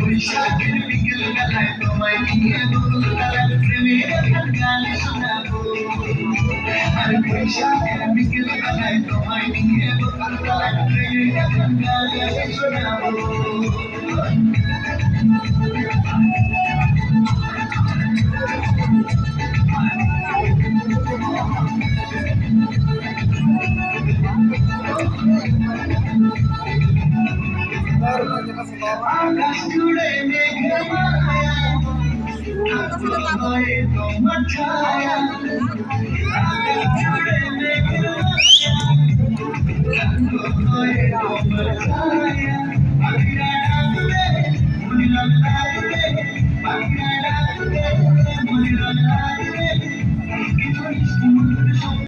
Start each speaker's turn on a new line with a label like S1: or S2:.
S1: বৈশাখের বিকেল বেলায় তোমায় নিয়ে বকুল তলায় প্রেমের গান শোনাবো আর বৈশাখের বিকেল বেলায় তোমায় নিয়ে বকুল তলায় প্রেমের গান শোনাবো আকাশ জুড়ে মেঘের মায়া তোমার ছায়া